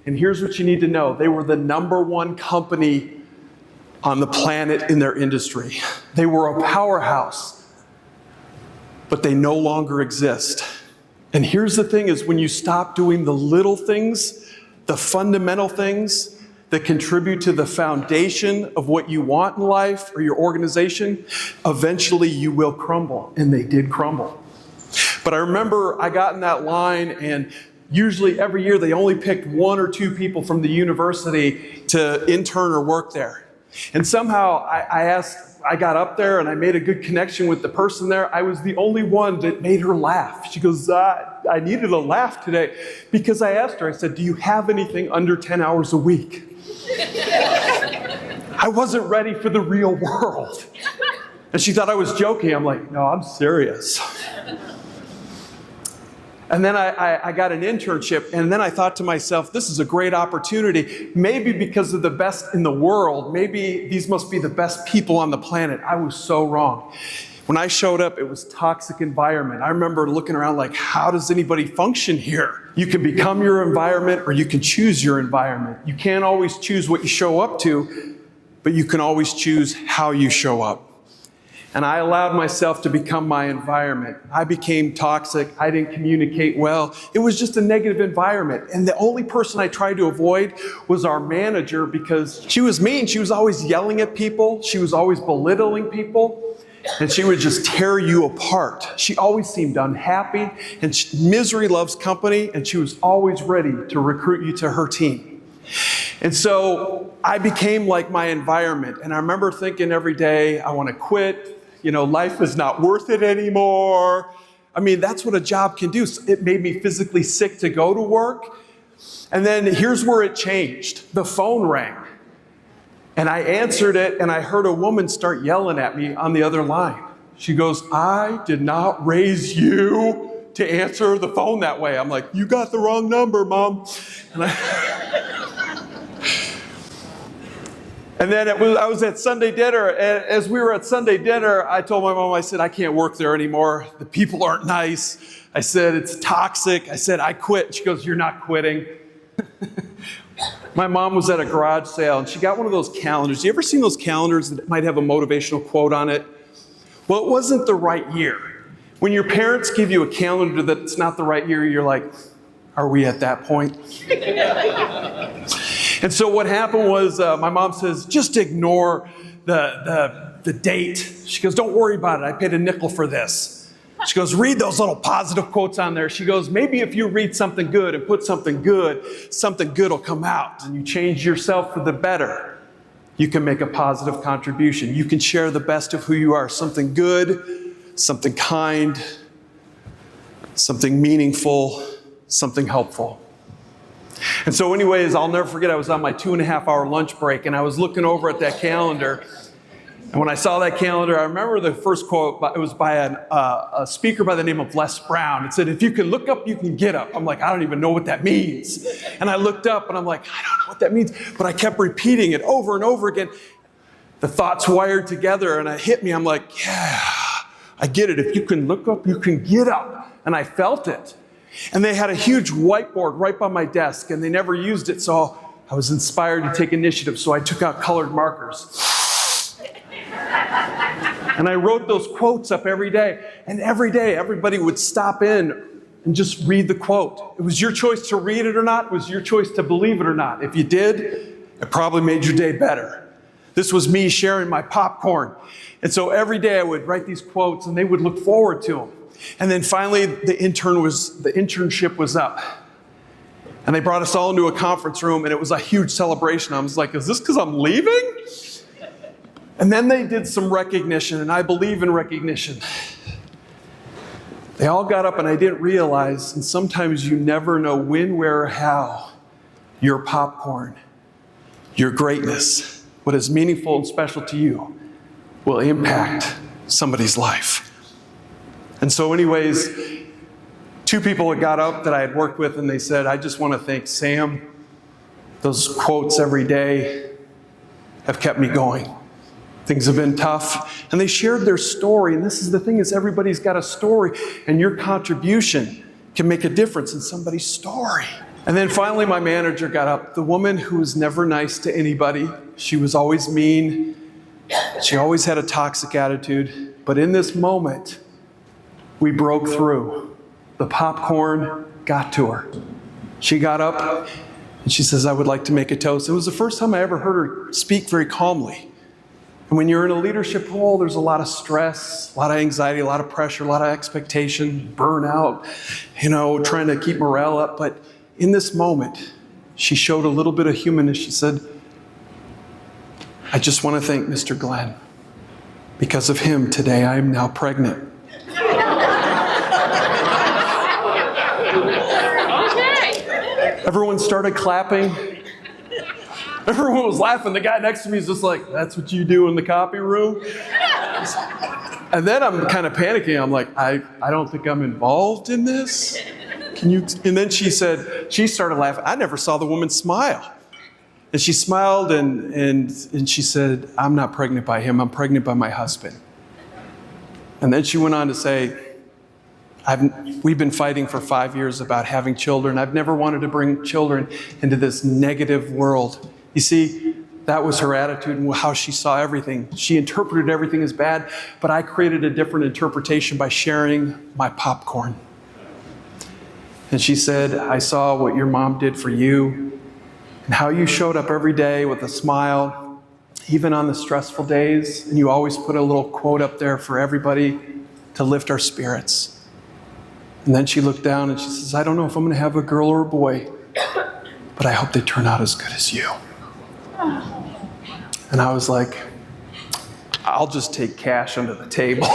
And here's what you need to know. They were the #1 company on the planet in their industry. They were a powerhouse, but they no longer exist. And here's the thing is when you stop doing the little things, the fundamental things that contribute to the foundation of what you want in life or your organization, eventually you will crumble. And they did crumble. But I remember I got in that line, and usually every year they only picked 1 or 2 people from the university to intern or work there. And somehow I got up there and I made a good connection with the person there. I was the only one that made her laugh. She goes, I needed a laugh today because I asked her, I said, do you have anything under 10 hours a week? I wasn't ready for the real world. And she thought I was joking. I'm like, no, I'm serious. And then I got an internship, and then I thought to myself, this is a great opportunity. Maybe because of the best in the world, maybe these must be the best people on the planet. I was so wrong. When I showed up, it was a toxic environment. I remember looking around like, how does anybody function here? You can become your environment or you can choose your environment. You can't always choose what you show up to, but you can always choose how you show up. And I allowed myself to become my environment. I became toxic. I didn't communicate well. It was just a negative environment. And the only person I tried to avoid was our manager because she was mean. She was always yelling at people. She was always belittling people. And she would just tear you apart. She always seemed unhappy. And misery loves company. And she was always ready to recruit you to her team. And so I became like my environment. And I remember thinking every day, I want to quit. You know, life is not worth it anymore. I mean, that's what a job can do. It made me physically sick to go to work. And then here's where it changed. The phone rang. And I answered it, and I heard a woman start yelling at me on the other line. She goes, I did not raise you to answer the phone that way. I'm like, you got the wrong number, Mom. And then I was at Sunday dinner, and as we were at Sunday dinner, I told my mom, I said, I can't work there anymore. The people aren't nice. I said, it's toxic. I said, I quit. She goes, you're not quitting. My mom was at a garage sale, and she got one of those calendars. You ever seen those calendars that might have a motivational quote on it? Well, it wasn't the right year. When your parents give you a calendar that's not the right year, you're like, are we at that point? And so what happened was my mom says, just ignore the date. She goes, don't worry about it. I paid a nickel for this. She goes, read those little positive quotes on there. She goes, maybe if you read something good and put something good will come out. And you change yourself for the better. You can make a positive contribution. You can share the best of who you are. Something good, something kind, something meaningful, something helpful. And so anyways, I'll never forget, I was on my 2.5-hour lunch break, and I was looking over at that calendar. And when I saw that calendar, I remember the first quote, it was by a speaker by the name of Les Brown. It said, if you can look up, you can get up. I'm like, I don't even know what that means. And I looked up, and I'm like, I don't know what that means. But I kept repeating it over and over again. The thoughts wired together, and it hit me. I'm like, yeah, I get it. If you can look up, you can get up. And I felt it. And they had a huge whiteboard right by my desk, and they never used it, so I was inspired to take initiative, so I took out colored markers. And I wrote those quotes up every day, and every day everybody would stop in and just read the quote. It was your choice to read it or not. It was your choice to believe it or not. If you did, it probably made your day better. This was me sharing my popcorn. And so every day I would write these quotes, and they would look forward to them. And then finally, the internship was up. And they brought us all into a conference room, and it was a huge celebration. I was like, is this because I'm leaving? And then they did some recognition, and I believe in recognition. They all got up, and I didn't realize, and sometimes you never know when, where, or how, your popcorn, your greatness, what is meaningful and special to you, will impact somebody's life. And so anyways, 2 people had got up that I had worked with, and they said, I just want to thank Sam. Those quotes every day have kept me going. Things have been tough. And they shared their story. And this is the thing, is everybody's got a story. And your contribution can make a difference in somebody's story. And then finally, my manager got up. The woman who was never nice to anybody. She was always mean. She always had a toxic attitude. But in this moment, we broke through. The popcorn got to her. She got up and she says, I would like to make a toast. It was the first time I ever heard her speak very calmly. And when you're in a leadership role, there's a lot of stress, a lot of anxiety, a lot of pressure, a lot of expectation, burnout, trying to keep morale up. But in this moment, she showed a little bit of humanness. She said, I just want to thank Mr. Glenn. Because of him, today I am now pregnant. Everyone started clapping. Everyone was laughing. The guy next to me is just like, that's what you do in the copy room? And then I'm kind of panicking. I'm like, I don't think I'm involved in this. Can you? And then she started laughing. I never saw the woman smile. And she smiled and she said, I'm not pregnant by him. I'm pregnant by my husband. And then she went on to say, we've been fighting for 5 years about having children. I've never wanted to bring children into this negative world. You see, that was her attitude and how she saw everything. She interpreted everything as bad, but I created a different interpretation by sharing my popcorn. And she said, I saw what your mom did for you and how you showed up every day with a smile, even on the stressful days. And you always put a little quote up there for everybody to lift our spirits. And then she looked down and she says, I don't know if I'm going to have a girl or a boy, but I hope they turn out as good as you. And I was like, I'll just take cash under the table.